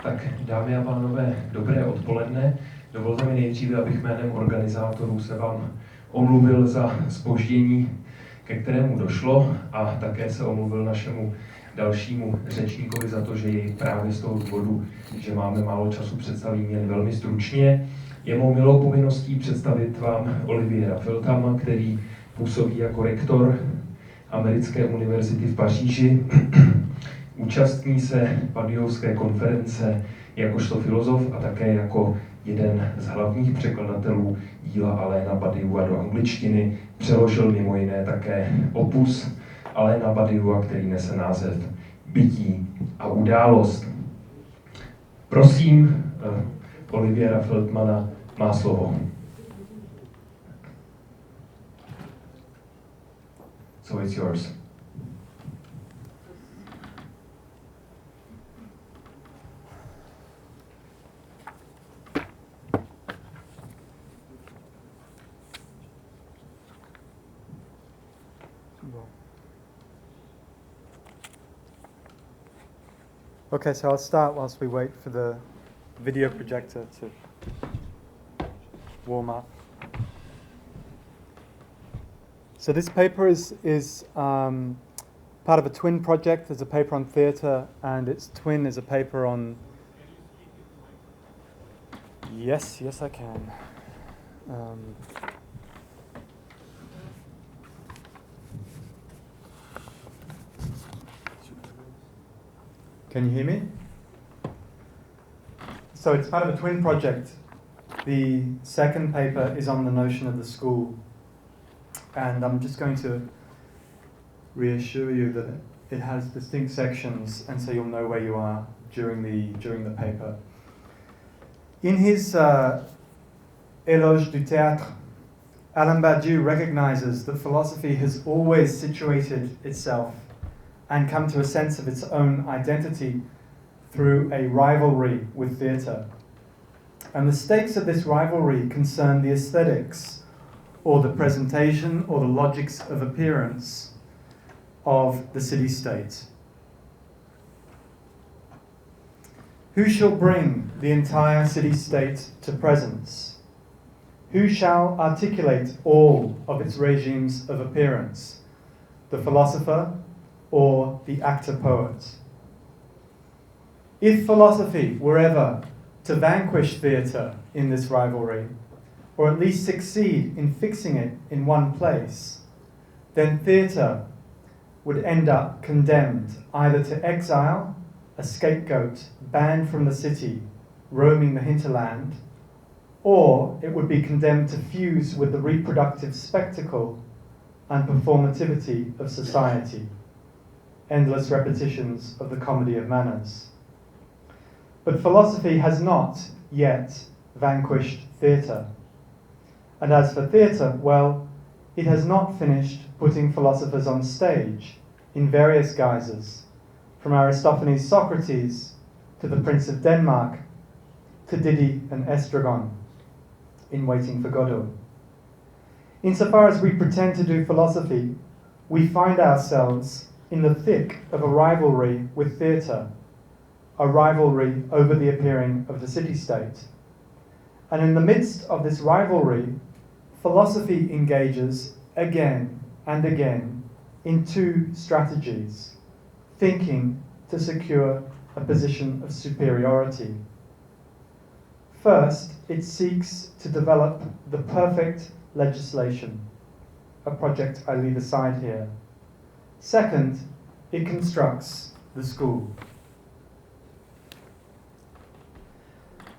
Tak dámy a pánové, dobré odpoledne. Dovolte mi nejdříve, abych jménem organizátorů se vám omluvil za zpoždění, ke kterému došlo, a také se omluvil našemu dalšímu řečníkovi za to, že jej právě z toho důvodu, že máme málo času, představím jen velmi stručně. Je mou milou povinností představit vám Oliviera Felthama, který působí jako rektor Americké univerzity v Paříži. Účastní se Badiouské konference jakožto filozof a také jako jeden z hlavních překladatelů díla Alaina Badioua do angličtiny. Přeložil mimo jiné také opus Alaina Badioua, který nese název Bytí a událost. Prosím, Oliviera Felthama má slovo. So it's yours. Okay, so I'll start whilst we wait for the video projector to warm up. So this paper is part of a twin project. There's a paper on theatre, and its twin is a paper on... Yes, I can. Can you hear me? So it's part of a twin project. The second paper is on the notion of the school. And I'm just going to reassure you that it has distinct sections, and so you'll know where you are during the paper. In his Eloge du Théâtre, Alain Badiou recognizes that philosophy has always situated itself and come to a sense of its own identity through a rivalry with theatre. And the stakes of this rivalry concern the aesthetics, or the presentation, or the logics of appearance of the city-state. Who shall bring the entire city-state to presence? Who shall articulate all of its regimes of appearance? The philosopher or the actor-poet? If philosophy were ever to vanquish theatre in this rivalry, or at least succeed in fixing it in one place, then theatre would end up condemned either to exile, a scapegoat banned from the city, roaming the hinterland, or it would be condemned to fuse with the reproductive spectacle and performativity of society, endless repetitions of the comedy of manners. But philosophy has not yet vanquished theatre. And as for theatre, well, it has not finished putting philosophers on stage in various guises, from Aristophanes' Socrates to the Prince of Denmark to Didi and Estragon in Waiting for Godot. Insofar as we pretend to do philosophy, we find ourselves in the thick of a rivalry with theatre, a rivalry over the appearing of the city-state. And in the midst of this rivalry, philosophy engages again and again in two strategies, thinking to secure a position of superiority. First, it seeks to develop the perfect legislation, a project I leave aside here. Second, it constructs the school.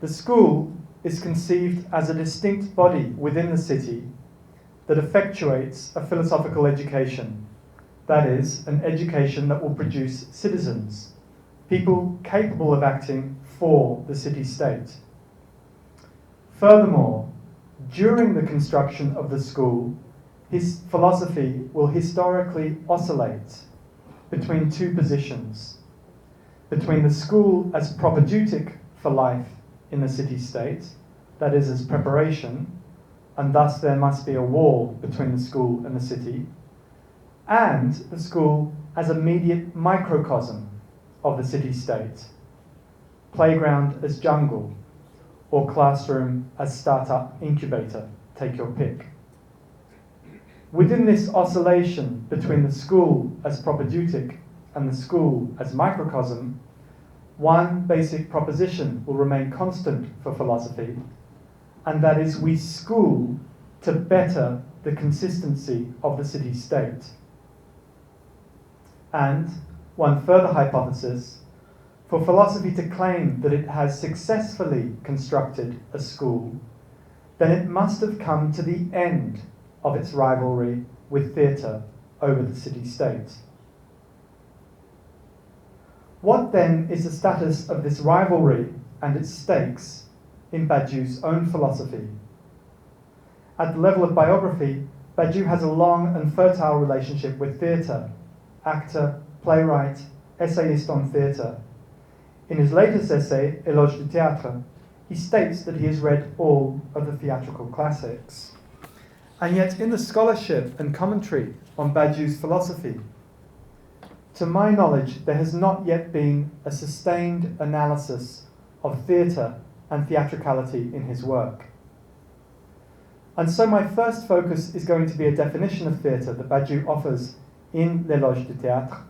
The school is conceived as a distinct body within the city that effectuates a philosophical education, that is, an education that will produce citizens, people capable of acting for the city-state. Furthermore, during the construction of the school, his philosophy will historically oscillate between two positions, between the school as propedeutic for life in the city-state, that is, as preparation, and thus there must be a wall between the school and the city, and the school as immediate microcosm of the city-state, playground as jungle, or classroom as startup incubator, take your pick. Within this oscillation between the school as propedeutic and the school as microcosm, one basic proposition will remain constant for philosophy, and that is we school to better the consistency of the city-state. And one further hypothesis, for philosophy to claim that it has successfully constructed a school, then it must have come to the end of its rivalry with theatre over the city-state. What then is the status of this rivalry and its stakes in Badiou's own philosophy? At the level of biography, Badiou has a long and fertile relationship with theatre, actor, playwright, essayist on theatre. In his latest essay, Eloge du Théâtre, he states that he has read all of the theatrical classics. And yet in the scholarship and commentary on Badiou's philosophy, to my knowledge, there has not yet been a sustained analysis of theatre and theatricality in his work. And so my first focus is going to be a definition of theatre that Badiou offers in L'Éloge du Théâtre.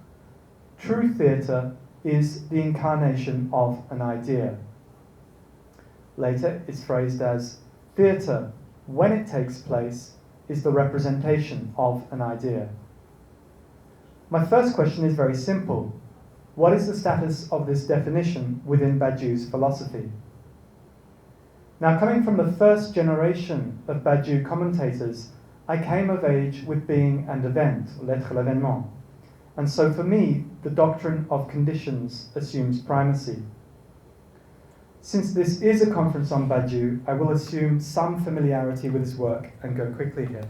True theatre is the incarnation of an idea. Later, it's phrased as theatre, when it takes place, is the representation of an idea. My first question is very simple. What is the status of this definition within Badiou's philosophy? Now, coming from the first generation of Badiou commentators, I came of age with being and event, l'être l'événement. And so for me, the doctrine of conditions assumes primacy. Since this is a conference on Badiou, I will assume some familiarity with his work and go quickly here.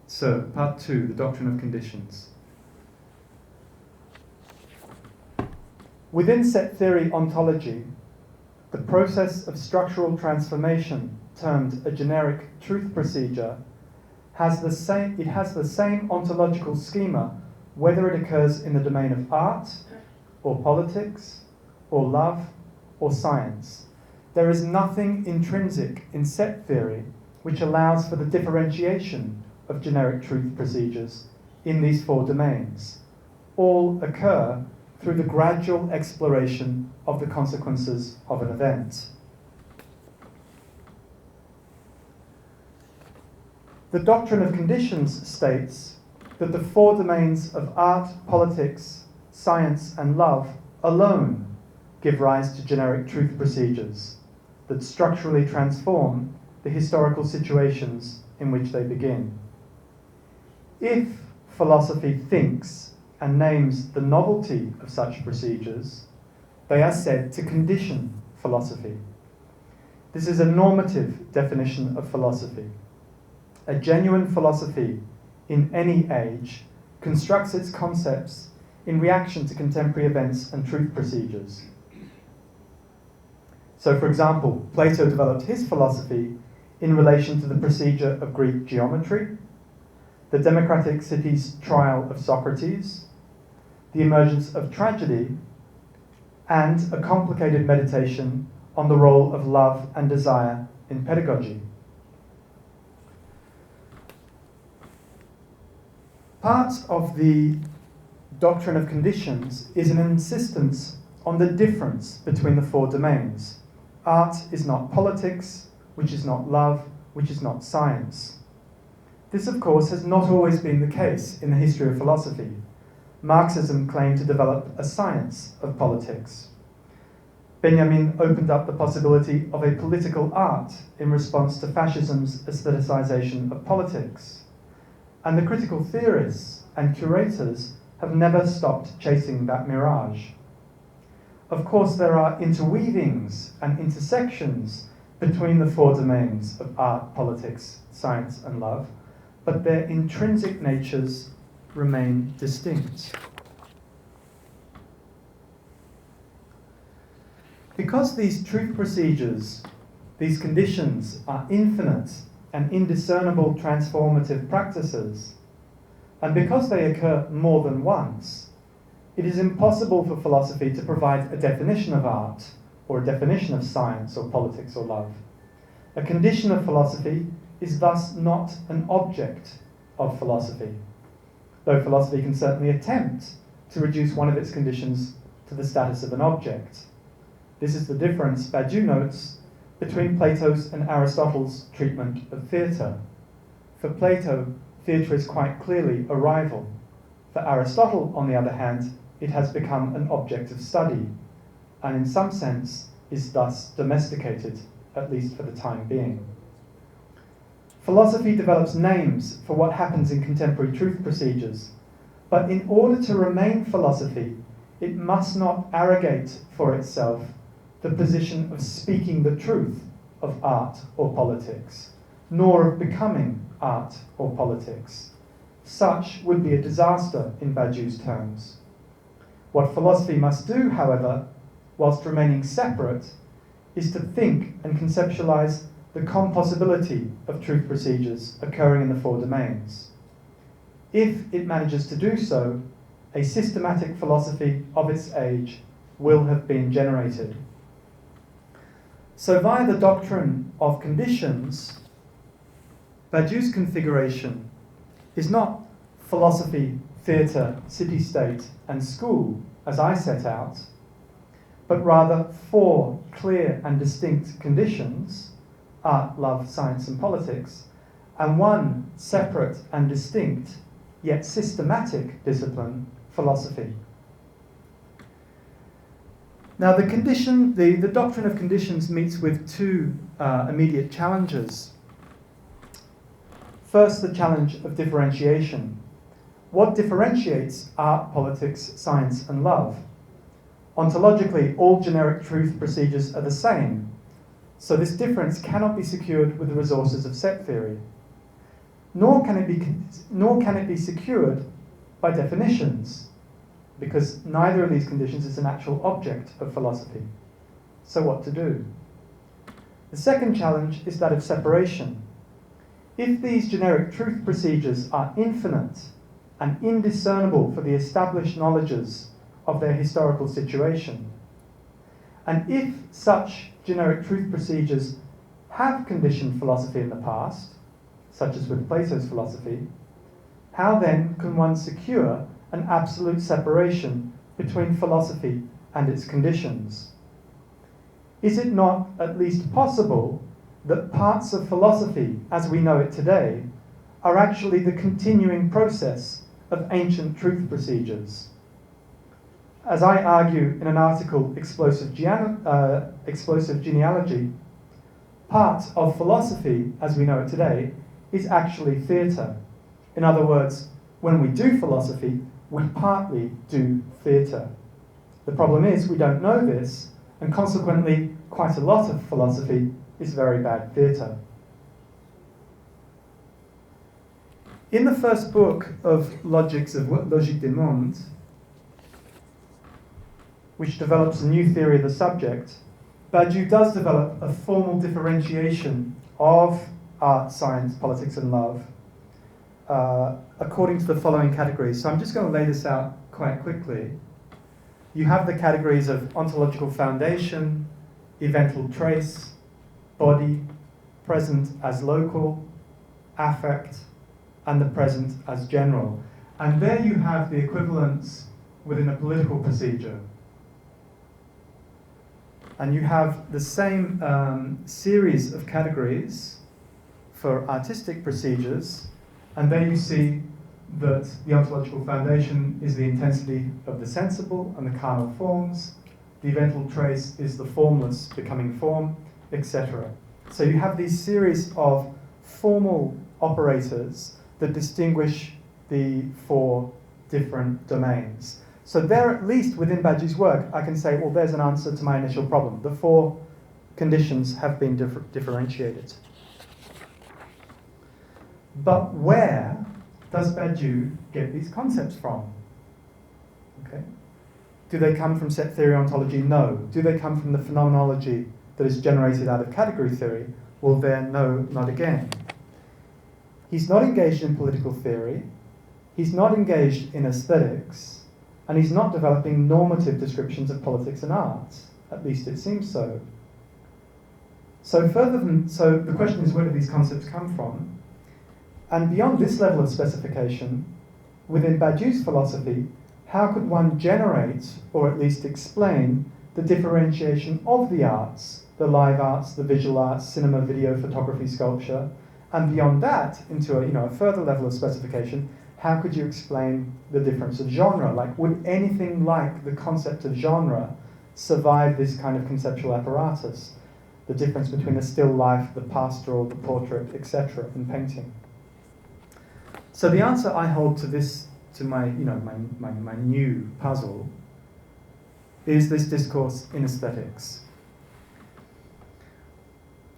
So, part 2, the doctrine of conditions. Within set theory ontology, the process of structural transformation, termed a generic truth procedure, has the same ontological schema whether it occurs in the domain of art, or politics, or love, or science. There is nothing intrinsic in set theory which allows for the differentiation of generic truth procedures in these four domains. All occur through the gradual exploration of the consequences of an event. The doctrine of conditions states that the four domains of art, politics, science, and love alone give rise to generic truth procedures that structurally transform the historical situations in which they begin. If philosophy thinks and names the novelty of such procedures, they are said to condition philosophy. This is a normative definition of philosophy. A genuine philosophy in any age constructs its concepts in reaction to contemporary events and truth procedures. So, for example, Plato developed his philosophy in relation to the procedure of Greek geometry, the democratic city's trial of Socrates, the emergence of tragedy, and a complicated meditation on the role of love and desire in pedagogy. Part of the doctrine of conditions is an insistence on the difference between the four domains. Art is not politics, which is not love, which is not science. This, of course, has not always been the case in the history of philosophy. Marxism claimed to develop a science of politics. Benjamin opened up the possibility of a political art in response to fascism's aestheticization of politics. And the critical theorists and curators have never stopped chasing that mirage. Of course, there are interweavings and intersections between the four domains of art, politics, science, and love, but their intrinsic natures remain distinct. Because these truth procedures, these conditions, are infinite and indiscernible transformative practices, And because they occur more than once, it is impossible for philosophy to provide a definition of art, or a definition of science or politics or love. A condition of philosophy is thus not an object of philosophy, though philosophy can certainly attempt to reduce one of its conditions to the status of an object. This is the difference, Badiou notes, between Plato's and Aristotle's treatment of theatre. For Plato, theatre is quite clearly a rival. For Aristotle, on the other hand, it has become an object of study, and in some sense is thus domesticated, at least for the time being. Philosophy develops names for what happens in contemporary truth procedures, but in order to remain philosophy, it must not arrogate for itself the position of speaking the truth of art or politics, nor of becoming art or politics. Such would be a disaster in Badiou's terms. What philosophy must do, however, whilst remaining separate, is to think and conceptualize the compossibility of truth procedures occurring in the four domains. If it manages to do so, a systematic philosophy of its age will have been generated. So via the doctrine of conditions, Badiou's configuration is not philosophy, theatre, city-state, and school, as I set out, but rather four clear and distinct conditions, art, love, science, and politics, and one separate and distinct, yet systematic discipline, philosophy. Now the doctrine of conditions meets with two immediate challenges. First, the challenge of differentiation. What differentiates art, politics, science, and love? Ontologically, all generic truth procedures are the same, so this difference cannot be secured with the resources of set theory. Nor can it be secured by definitions, because neither of these conditions is an actual object of philosophy. So what to do? The second challenge is that of separation. If these generic truth procedures are infinite and indiscernible for the established knowledges of their historical situation, and if such generic truth procedures have conditioned philosophy in the past, such as with Plato's philosophy, how then can one secure an absolute separation between philosophy and its conditions? Is it not at least possible that parts of philosophy, as we know it today, are actually the continuing process of ancient truth procedures? As I argue in an article, Explosive Genealogy, part of philosophy, as we know it today, is actually theatre. In other words, when we do philosophy, we partly do theatre. The problem is we don't know this, and consequently, quite a lot of philosophy is very bad theatre. In the first book of Logiques du Monde, which develops a new theory of the subject, Badiou does develop a formal differentiation of art, science, politics, and love according to the following categories. So I'm just going to lay this out quite quickly. You have the categories of ontological foundation, eventual trace, body, present as local, affect, and the present as general. And there you have the equivalents within a political procedure. And you have the same series of categories for artistic procedures, and there you see that the ontological foundation is the intensity of the sensible and the carnal forms, the eventual trace is the formless becoming form, etc. So you have these series of formal operators that distinguish the four different domains. So there, at least within Badiou's work, I can say, well, there's an answer to my initial problem. The four conditions have been differentiated. But where does Badiou get these concepts from? Okay. Do they come from set theory ontology? No. Do they come from the phenomenology that is generated out of category theory? Well, there, no, not again. He's not engaged in political theory. he's not engaged in aesthetics, and he's not developing normative descriptions of politics and art. At least it seems so. So the question is, where do these concepts come from? And beyond this level of specification, within Badiou's philosophy, how could one generate, or at least explain, the differentiation of the arts, the live arts, the visual arts, cinema, video, photography, sculpture, and beyond that, into a further level of specification, how could you explain the difference of genre? Like, would anything like the concept of genre survive this kind of conceptual apparatus? The difference between the still life, the pastoral, the portrait, etc. in painting. So the answer I hold to this, to my new puzzle, is this discourse in aesthetics.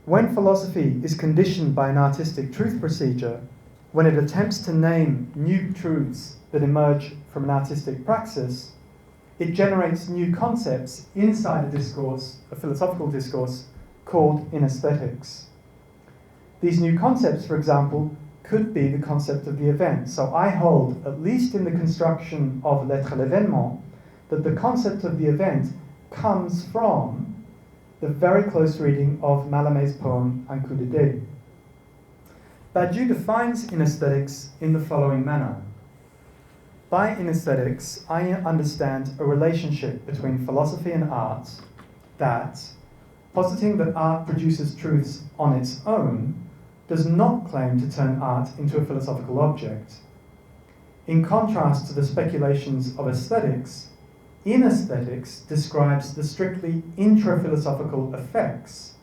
When philosophy is conditioned by an artistic truth procedure, when it attempts to name new truths that emerge from an artistic praxis, it generates new concepts inside a discourse, a philosophical discourse, called in aesthetics. These new concepts, for example, could be the concept of the event. So I hold, at least in the construction of L'être l'événement, that the concept of the event comes from the very close reading of Mallarmé's poem Un coup de dé. Badiou defines in aesthetics in the following manner. By in aesthetics, I understand a relationship between philosophy and art that, positing that art produces truths on its own, does not claim to turn art into a philosophical object. In contrast to the speculations of aesthetics, in aesthetics describes the strictly intra-philosophical effects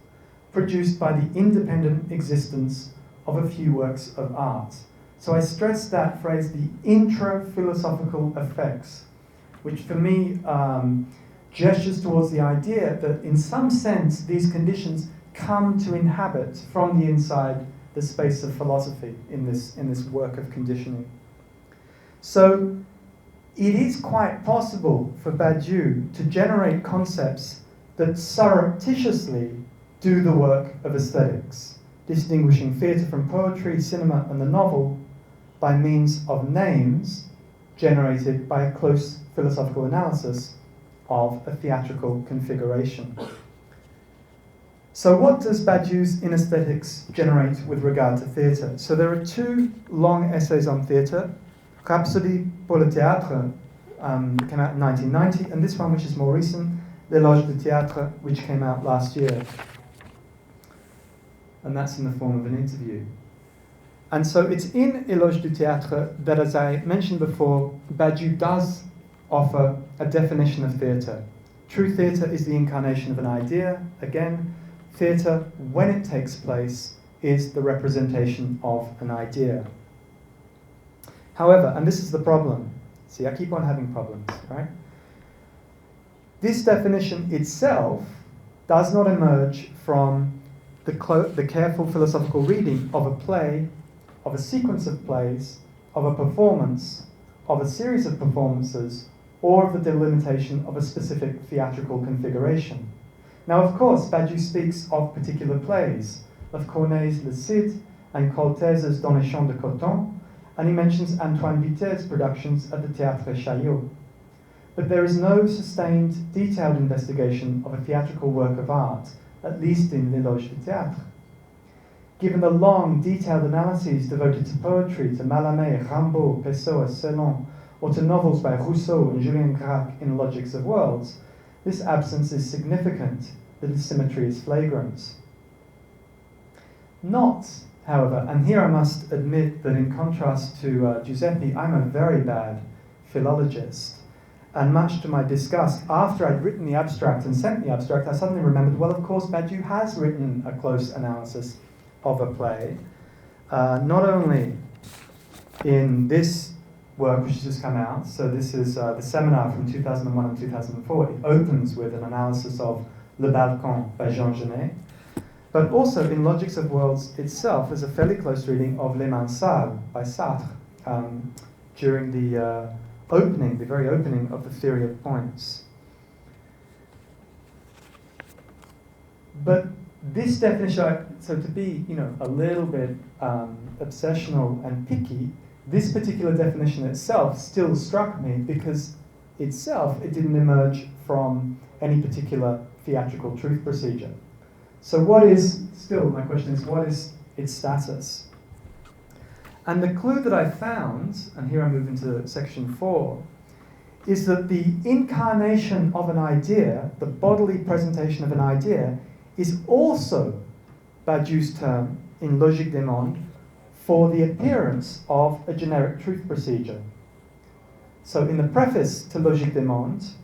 produced by the independent existence of a few works of art. So I stress that phrase, the intra-philosophical effects, which for me gestures towards the idea that in some sense these conditions come to inhabit from the inside the space of philosophy in this work of conditioning. So it is quite possible for Badiou to generate concepts that surreptitiously do the work of aesthetics, distinguishing theatre from poetry, cinema, and the novel by means of names generated by a close philosophical analysis of a theatrical configuration. So what does Badiou's in aesthetics generate with regard to theatre? So there are two long essays on theatre. Rhapsody pour le théâtre came out in 1990, and this one, which is more recent, Eloge du Théâtre, which came out last year. And that's in the form of an interview. And so it's in Eloge du Théâtre that, as I mentioned before, Badiou does offer a definition of theatre. True theatre is the incarnation of an idea. Again, theatre, when it takes place, is the representation of an idea. However, and this is the problem, see, I keep on having problems, right? This definition itself does not emerge from the careful philosophical reading of a play, of a sequence of plays, of a performance, of a series of performances, or of the delimitation of a specific theatrical configuration. Now, of course, Badiou speaks of particular plays, of Corneille's Le Cid and Koltès Dans les champs de coton, and he mentions Antoine Vitez productions at the Théâtre Chaillot. But there is no sustained, detailed investigation of a theatrical work of art, at least in L'Eloge du Théâtre. Given the long, detailed analyses devoted to poetry, to Mallarmé, Rimbaud, Pessoa, Celan, or to novels by Rousseau and Julien Gracq in Logics of Worlds, this absence is significant, the dissymmetry is flagrant. Not, however, and here I must admit that in contrast to Giuseppe, I'm a very bad philologist. And much to my disgust, after I'd written the abstract and sent the abstract, I suddenly remembered, well, of course, Badiou has written a close analysis of a play, not only in this work which has just come out, so this is the seminar from 2001 and 2004. It opens with an analysis of Le Balcon by Jean Genet, but also in Logics of Worlds itself, there's a fairly close reading of Les Mains Sales by Sartre during the opening, the very opening of the Theory of Points. But this definition, so to be, a little bit obsessional and picky, this particular definition itself still struck me because itself it didn't emerge from any particular theatrical truth procedure. So my question is, what is its status? And the clue that I found, and here I move into section 4, is that the incarnation of an idea, the bodily presentation of an idea, is also Badiou's term in Logique des Mondes for the appearance of a generic truth procedure. So in the preface to Logique des Mondes,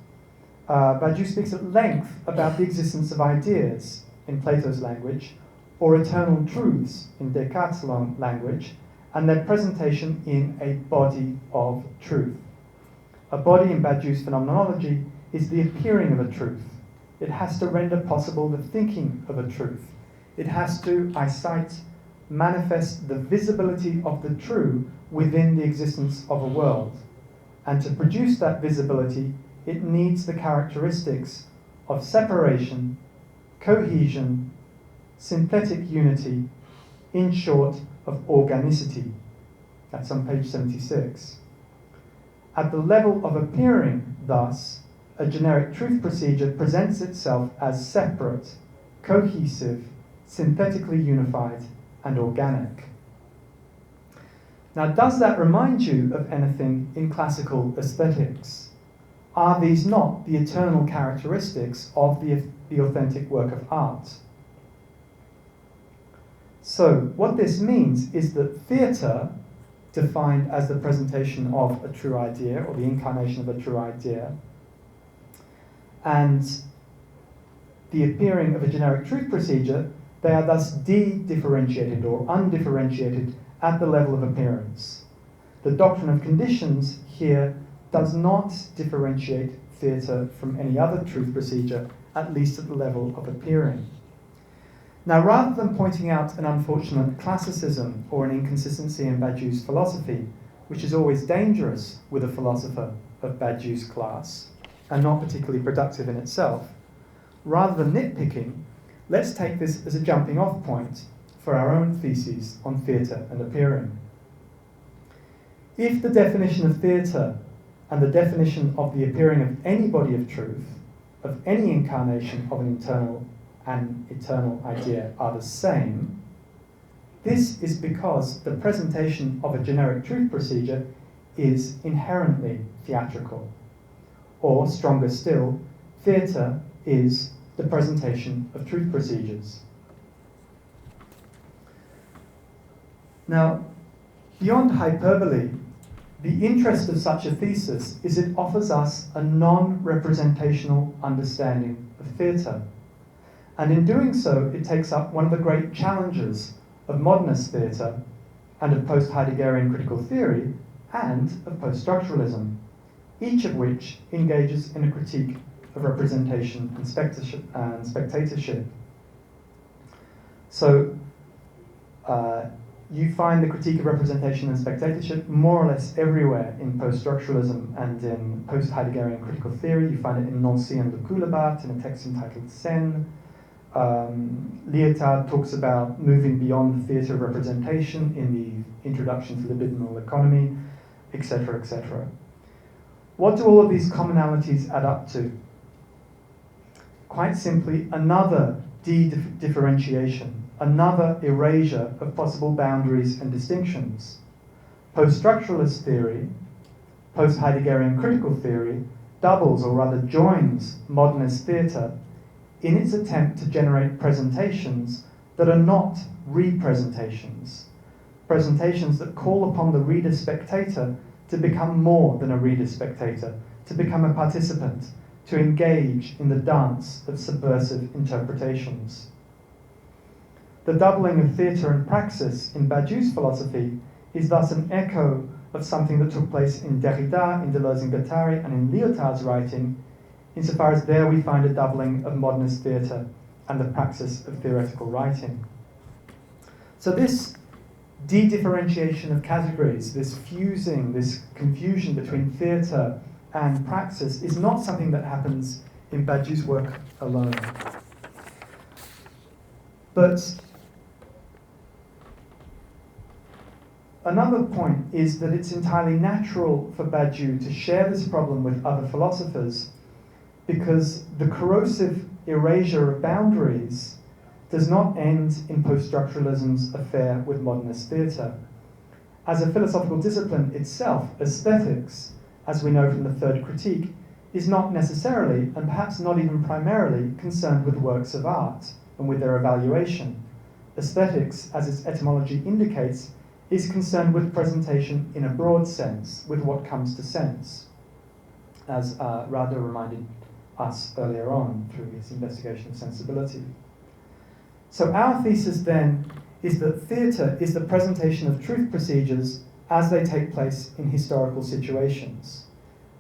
Badiou speaks at length about the existence of ideas in Plato's language, or eternal truths in Descartes' language, and their presentation in a body of truth. A body in Badiou's phenomenology is the appearing of a truth. It has to render possible the thinking of a truth. It has to, I cite, manifest the visibility of the true within the existence of a world. And to produce that visibility, it needs the characteristics of separation, cohesion, synthetic unity, in short, of organicity. That's on page 76. At the level of appearing, thus, a generic truth procedure presents itself as separate, cohesive, synthetically unified, and organic. Now, does that remind you of anything in classical aesthetics? Are these not the eternal characteristics of the authentic work of art? So, what this means is that theatre, defined as the presentation of a true idea, or the incarnation of a true idea, and the appearing of a generic truth procedure, they are thus de-differentiated or undifferentiated at the level of appearance. The doctrine of conditions here does not differentiate theatre from any other truth procedure, at least at the level of appearing. Now, rather than pointing out an unfortunate classicism or an inconsistency in Badiou's philosophy, which is always dangerous with a philosopher of Badiou's class, and not particularly productive in itself, rather than nitpicking, let's take this as a jumping off point for our own theses on theatre and appearing. If the definition of theatre and the definition of the appearing of any body of truth, of any incarnation of an eternal idea are the same, this is because the presentation of a generic truth procedure is inherently theatrical. Or, stronger still, theatre is the presentation of truth procedures. Now, beyond hyperbole, the interest of such a thesis is it offers us a non-representational understanding of theatre. And in doing so, it takes up one of the great challenges of modernist theatre and of post-Heideggerian critical theory and of post-structuralism, each of which engages in a critique of representation and spectatorship. So you find the critique of representation and spectatorship more or less everywhere in post-structuralism and in post-Heideggerian critical theory. You find it in Nancy and Le Coulebat in a text entitled Scène. Lyotard talks about moving beyond the theatre of representation in the introduction to libidinal economy, etc., etc. What do all of these commonalities add up to? Quite simply, another de-differentiation, another erasure of possible boundaries and distinctions. Post-structuralist theory, post-Heideggerian critical theory, doubles or rather joins modernist theatre in its attempt to generate presentations that are not representations, presentations that call upon the reader-spectator to become more than a reader-spectator, to become a participant, to engage in the dance of subversive interpretations. The doubling of theatre and praxis in Badiou's philosophy is thus an echo of something that took place in Derrida, in Deleuze and Guattari, and in Lyotard's writing, insofar as there we find a doubling of modernist theatre and the praxis of theoretical writing. So this de-differentiation of categories, this fusing, this confusion between theatre and praxis is not something that happens in Badiou's work alone. But another point is that it's entirely natural for Badiou to share this problem with other philosophers because the corrosive erasure of boundaries does not end in post-structuralism's affair with modernist theatre. As a philosophical discipline itself, aesthetics, as we know from the third critique, is not necessarily, and perhaps not even primarily, concerned with works of art and with their evaluation. Aesthetics, as its etymology indicates, is concerned with presentation in a broad sense, with what comes to sense, as Rado reminded us earlier on through his investigation of sensibility. So our thesis then is that theatre is the presentation of truth procedures as they take place in historical situations.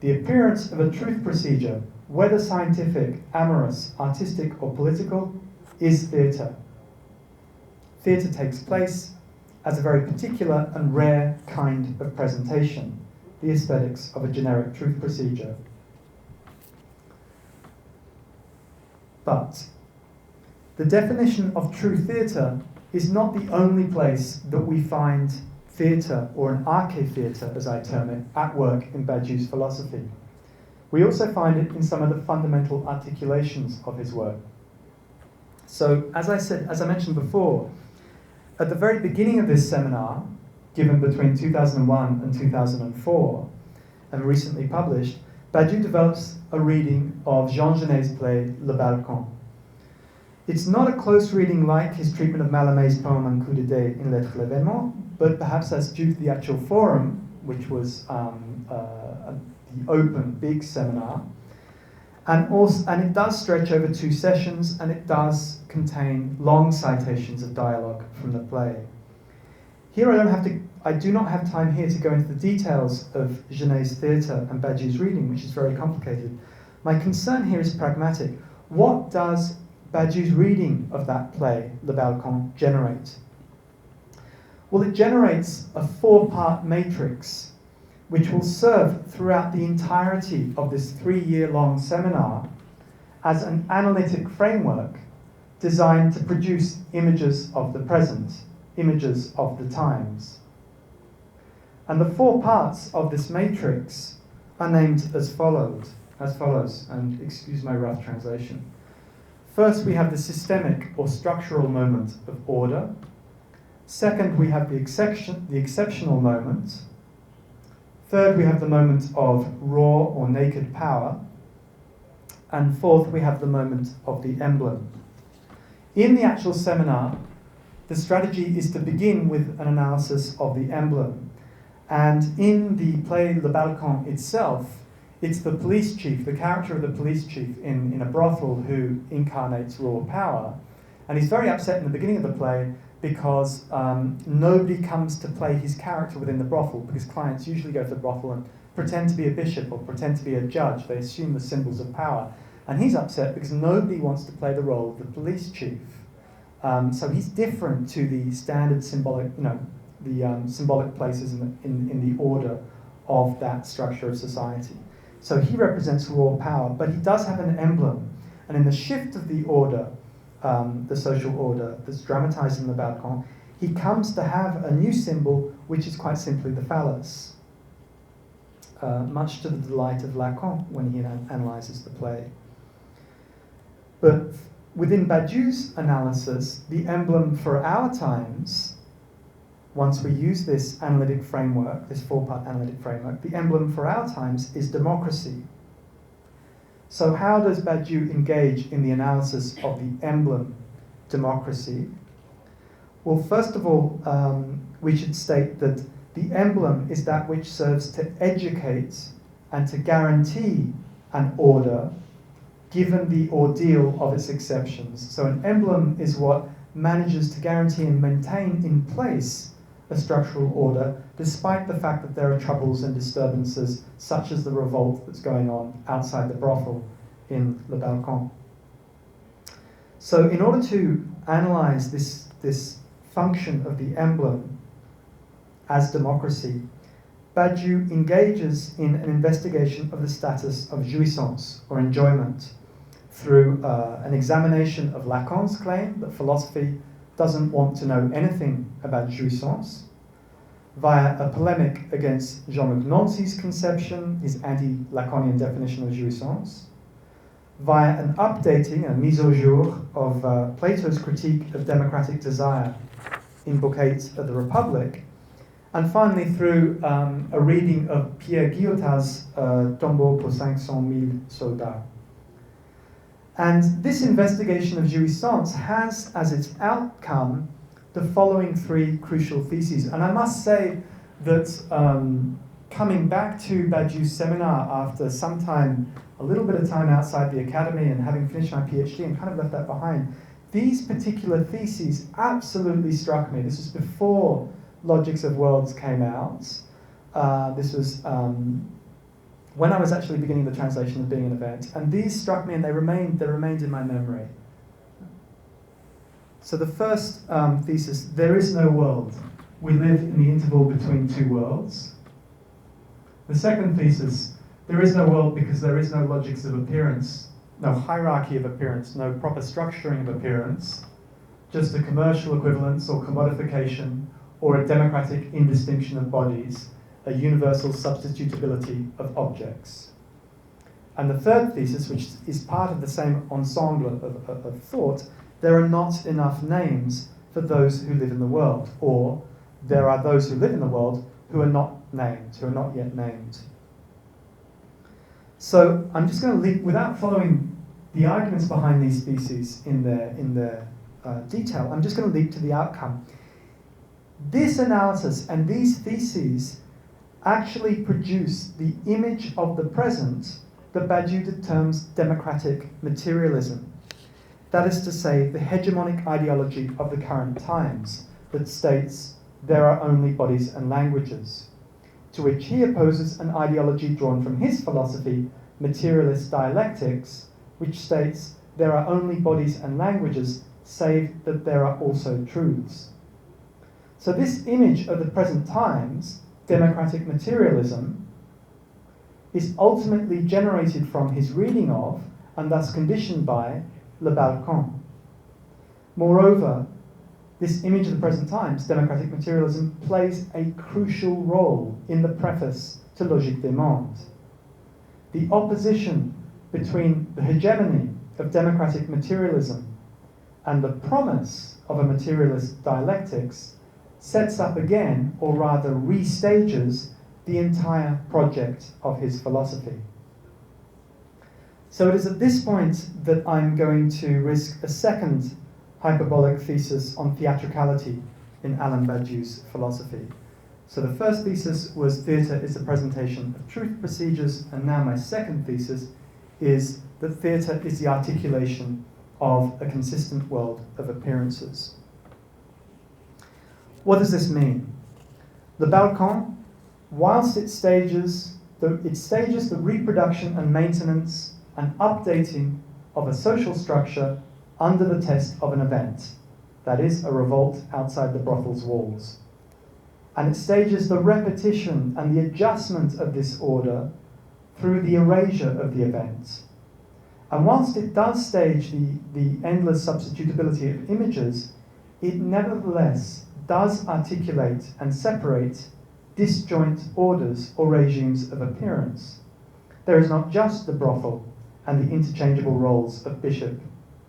The appearance of a truth procedure, whether scientific, amorous, artistic, or political, is theatre. Theatre takes place as a very particular and rare kind of presentation, the aesthetics of a generic truth procedure. But the definition of true theatre is not the only place that we find theatre, or an arche-theatre, as I term it, at work in Badiou's philosophy. We also find it in some of the fundamental articulations of his work. So, as I mentioned before, at the very beginning of this seminar, given between 2001 and 2004, and recently published, Badiou develops a reading of Jean Genet's play Le Balcon. It's not a close reading like his treatment of Mallarmé's poem Un coup de dé in Lettres l'événement, but perhaps that's due to the actual forum, which was the open, big seminar. And it does stretch over 2 sessions, and it does contain long citations of dialogue from the play. Here I do not have time here to go into the details of Genet's theatre and Badiou's reading, which is very complicated. My concern here is pragmatic. What does Badiou's reading of that play, Le Balcon, generate? Well, it generates a 4-part matrix which will serve throughout the entirety of this 3-year-long seminar as an analytic framework designed to produce images of the present, images of the times. And the 4 parts of this matrix are named as follows, and excuse my rough translation. First, we have the systemic or structural moment of order. Second, we have the exceptional moment. Third, we have the moment of raw or naked power. And fourth, we have the moment of the emblem. In the actual seminar, the strategy is to begin with an analysis of the emblem. And in the play Le Balcon itself, it's the police chief, the character of the police chief in a brothel who incarnates raw power. And he's very upset in the beginning of the play because nobody comes to play his character within the brothel, because clients usually go to the brothel and pretend to be a bishop or pretend to be a judge. They assume the symbols of power. And he's upset because nobody wants to play the role of the police chief. So he's different to the standard symbolic, symbolic places in the order of that structure of society. So he represents raw power, but he does have an emblem. And in the shift of the order, the social order that's dramatized in the Balcon, he comes to have a new symbol, which is quite simply the phallus, much to the delight of Lacan when he analyzes the play. But within Badiou's analysis, the emblem for our times, once we use this analytic framework, this 4-part analytic framework, the emblem for our times is democracy. So how does Badiou engage in the analysis of the emblem democracy? Well, first of all, we should state that the emblem is that which serves to educate and to guarantee an order given the ordeal of its exceptions. So an emblem is what manages to guarantee and maintain in place a structural order, despite the fact that there are troubles and disturbances, such as the revolt that's going on outside the brothel in Le Balcon. So in order to analyze this function of the emblem as democracy, Badiou engages in an investigation of the status of jouissance, or enjoyment, through an examination of Lacan's claim that philosophy doesn't want to know anything about jouissance, via a polemic against Jean-Luc Nancy's conception, his anti-Lacanian definition of jouissance, via an updating, a mise au jour, of Plato's critique of democratic desire in Book 8 of the Republic, and finally through a reading of Pierre Guillotin's Tombeau pour 500,000 soldats. And this investigation of jouissance has as its outcome the following three crucial theses. And I must say that coming back to Badiou's seminar after some time, a little bit of time outside the academy and having finished my PhD and kind of left that behind, these particular theses absolutely struck me. This was before Logics of Worlds came out. This was when I was actually beginning the translation of Being an Event, and these struck me and they remained in my memory. So the first thesis, there is no world. We live in the interval between two worlds. The second thesis, there is no world because there is no logics of appearance, no hierarchy of appearance, no proper structuring of appearance, just a commercial equivalence or commodification or a democratic indistinction of bodies, a universal substitutability of objects. And the third thesis, which is part of the same ensemble of thought, there are not enough names for those who live in the world, or there are those who live in the world who are not named, who are not yet named. So I'm just going to leap, without following the arguments behind these theses in their detail, I'm just going to leap to the outcome. This analysis and these theses actually produce the image of the present that Badiou terms democratic materialism. That is to say, the hegemonic ideology of the current times that states there are only bodies and languages, to which he opposes an ideology drawn from his philosophy, materialist dialectics, which states there are only bodies and languages, save that there are also truths. So this image of the present times, democratic materialism, is ultimately generated from his reading of, and thus conditioned by, Le Balcon. Moreover, this image of the present times, democratic materialism, plays a crucial role in the preface to Logique des Mondes. The opposition between the hegemony of democratic materialism and the promise of a materialist dialectics sets up again, or rather restages, the entire project of his philosophy. So it is at this point that I'm going to risk a second hyperbolic thesis on theatricality in Alain Badiou's philosophy. So the first thesis was theatre is the presentation of truth procedures, and now my second thesis is that theatre is the articulation of a consistent world of appearances. What does this mean? Le Balcon, whilst it stages the reproduction and maintenance and updating of a social structure under the test of an event, that is, a revolt outside the brothel's walls. And it stages the repetition and the adjustment of this order through the erasure of the event. And whilst it does stage the endless substitutability of images, it nevertheless does articulate and separate disjoint orders or regimes of appearance. There is not just the brothel and the interchangeable roles of bishop,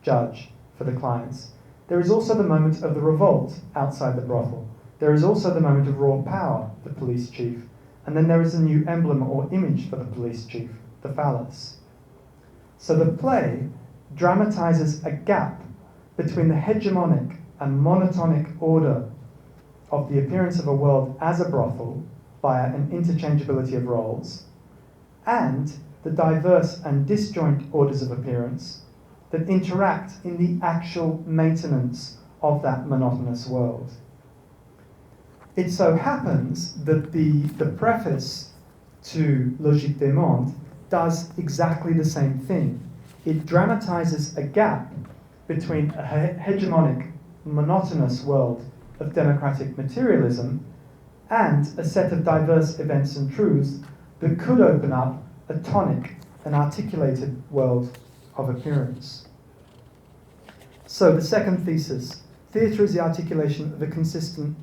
judge for the clients. There is also the moment of the revolt outside the brothel. There is also the moment of raw power, the police chief. And then there is a new emblem or image for the police chief, the phallus. So the play dramatizes a gap between the hegemonic and monotonic order of the appearance of a world as a brothel via an interchangeability of roles, and the diverse and disjoint orders of appearance that interact in the actual maintenance of that monotonous world. It so happens that the preface to Logique des Mondes does exactly the same thing. It dramatizes a gap between a hegemonic, monotonous world of democratic materialism and a set of diverse events and truths that could open up a tonic and articulated world of appearance. So the second thesis, theatre is the articulation of a consistent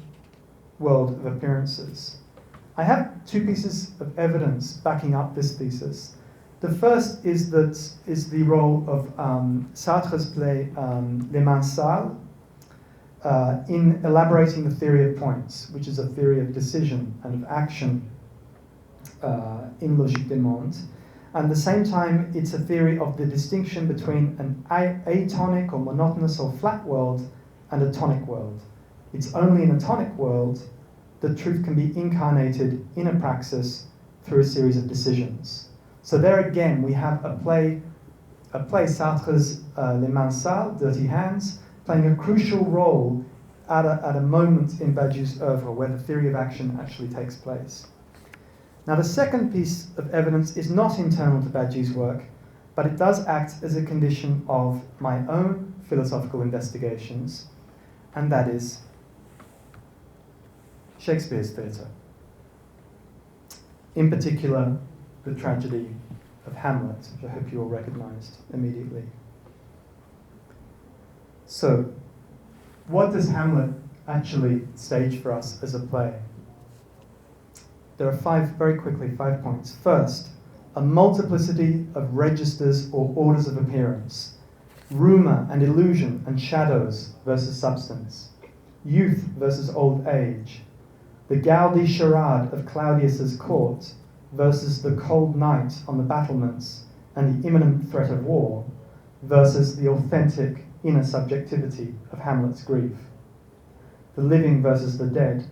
world of appearances. I have two pieces of evidence backing up this thesis. The first is the role of Sartre's play Les Mains Sales in elaborating the theory of points, which is a theory of decision and of action in Logique des Mondes. And at the same time, it's a theory of the distinction between an atonic or monotonous or flat world and a tonic world. It's only in a tonic world that truth can be incarnated in a praxis through a series of decisions. So there again, we have a play Sartre's Les Mains Sales, Dirty Hands, playing a crucial role at a moment in Badiou's oeuvre where the theory of action actually takes place. Now, the second piece of evidence is not internal to Badiou's work, but it does act as a condition of my own philosophical investigations, and that is Shakespeare's theatre. In particular, the tragedy of Hamlet, which I hope you all recognised immediately. So, what does Hamlet actually stage for us as a play? There are very quickly, 5 points. First, a multiplicity of registers or orders of appearance, rumour and illusion and shadows versus substance, youth versus old age, the gaudy charade of Claudius's court versus the cold night on the battlements and the imminent threat of war versus the authentic inner subjectivity of Hamlet's grief, the living versus the dead,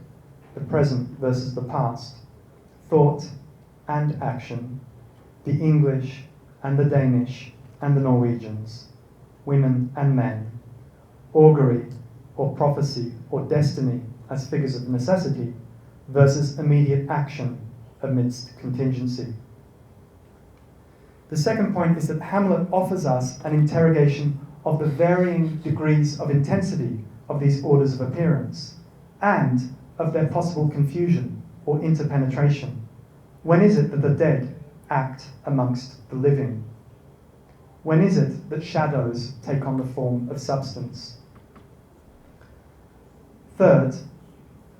the present versus the past, thought and action, the English and the Danish and the Norwegians, women and men, augury or prophecy or destiny as figures of necessity versus immediate action amidst contingency. The second point is that Hamlet offers us an interrogation of the varying degrees of intensity of these orders of appearance and of their possible confusion or interpenetration. When is it that the dead act amongst the living? When is it that shadows take on the form of substance? Third,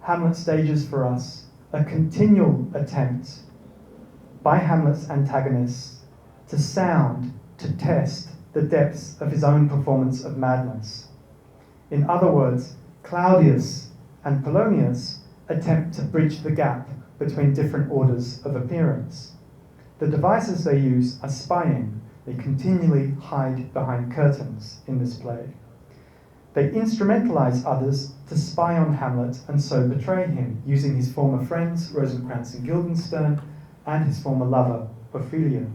Hamlet stages for us a continual attempt by Hamlet's antagonists to sound, to test the depths of his own performance of madness. In other words, Claudius and Polonius attempt to bridge the gap between different orders of appearance. The devices they use are spying. They continually hide behind curtains in this play. They instrumentalize others to spy on Hamlet and so betray him, using his former friends, Rosencrantz and Guildenstern, and his former lover, Ophelia.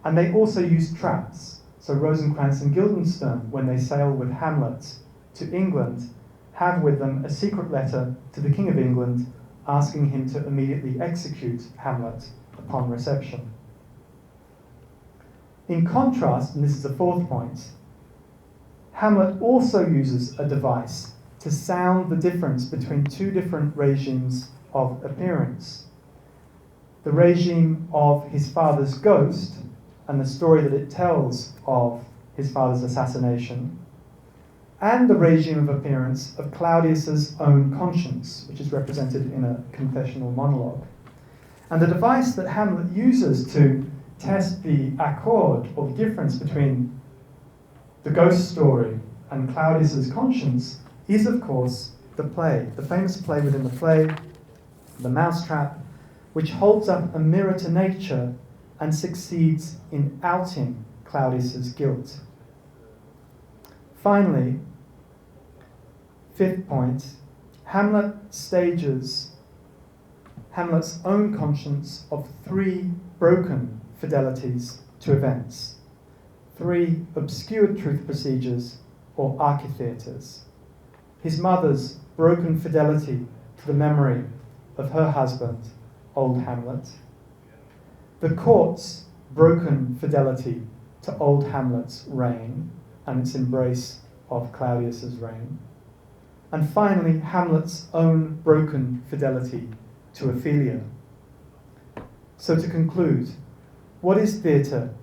And they also use traps. So Rosencrantz and Guildenstern, when they sail with Hamlet to England, have with them a secret letter to the King of England asking him to immediately execute Hamlet upon reception. In contrast, and this is the fourth point, Hamlet also uses a device to sound the difference between two different regimes of appearance. The regime of his father's ghost and the story that it tells of his father's assassination, and the regime of appearance of Claudius's own conscience, which is represented in a confessional monologue. And the device that Hamlet uses to test the accord or the difference between the ghost story and Claudius's conscience is, of course, the play, the famous play within the play, The Mousetrap, which holds up a mirror to nature and succeeds in outing Claudius's guilt. Finally, fifth point, Hamlet stages Hamlet's own conscience of three broken fidelities to events, three obscured truth procedures or arche-theatres. His mother's broken fidelity to the memory of her husband, old Hamlet. The court's broken fidelity to old Hamlet's reign and its embrace of Claudius's reign. And finally, Hamlet's own broken fidelity to Ophelia. So to conclude, what is theatre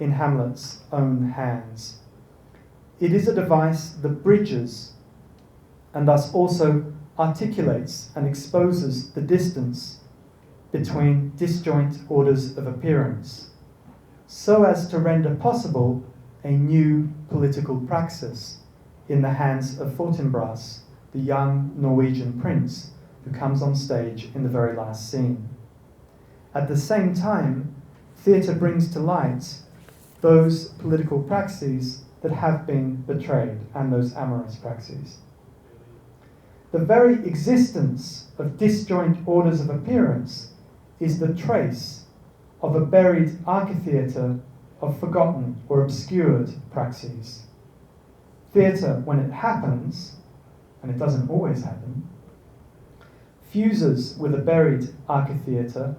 in Hamlet's own hands? It is a device that bridges and thus also articulates and exposes the distance between disjoint orders of appearance, so as to render possible a new political praxis in the hands of Fortinbras, the young Norwegian prince who comes on stage in the very last scene. At the same time, theatre brings to light those political praxes that have been betrayed and those amorous praxes. The very existence of disjoint orders of appearance is the trace of a buried arche-theatre of forgotten or obscured praxes. Theatre, when it happens, and it doesn't always happen, fuses with a buried arche-theatre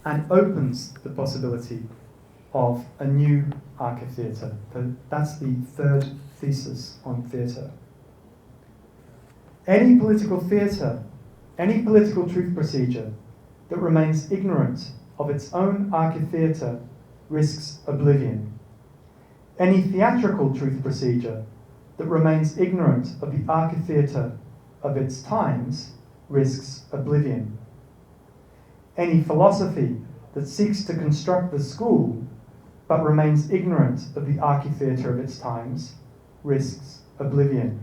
and opens the possibility of a new arche-theatre. That's the third thesis on theatre. Any political theatre, any political truth procedure that remains ignorant of its own arche-theatre risks oblivion. Any theatrical truth procedure that remains ignorant of the arche-theatre of its times risks oblivion. Any philosophy that seeks to construct the school but remains ignorant of the arche-theatre of its times risks oblivion.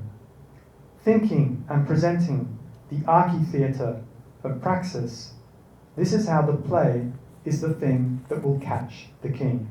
Thinking and presenting the arche-theatre of praxis, this is how the play is the thing that will catch the king.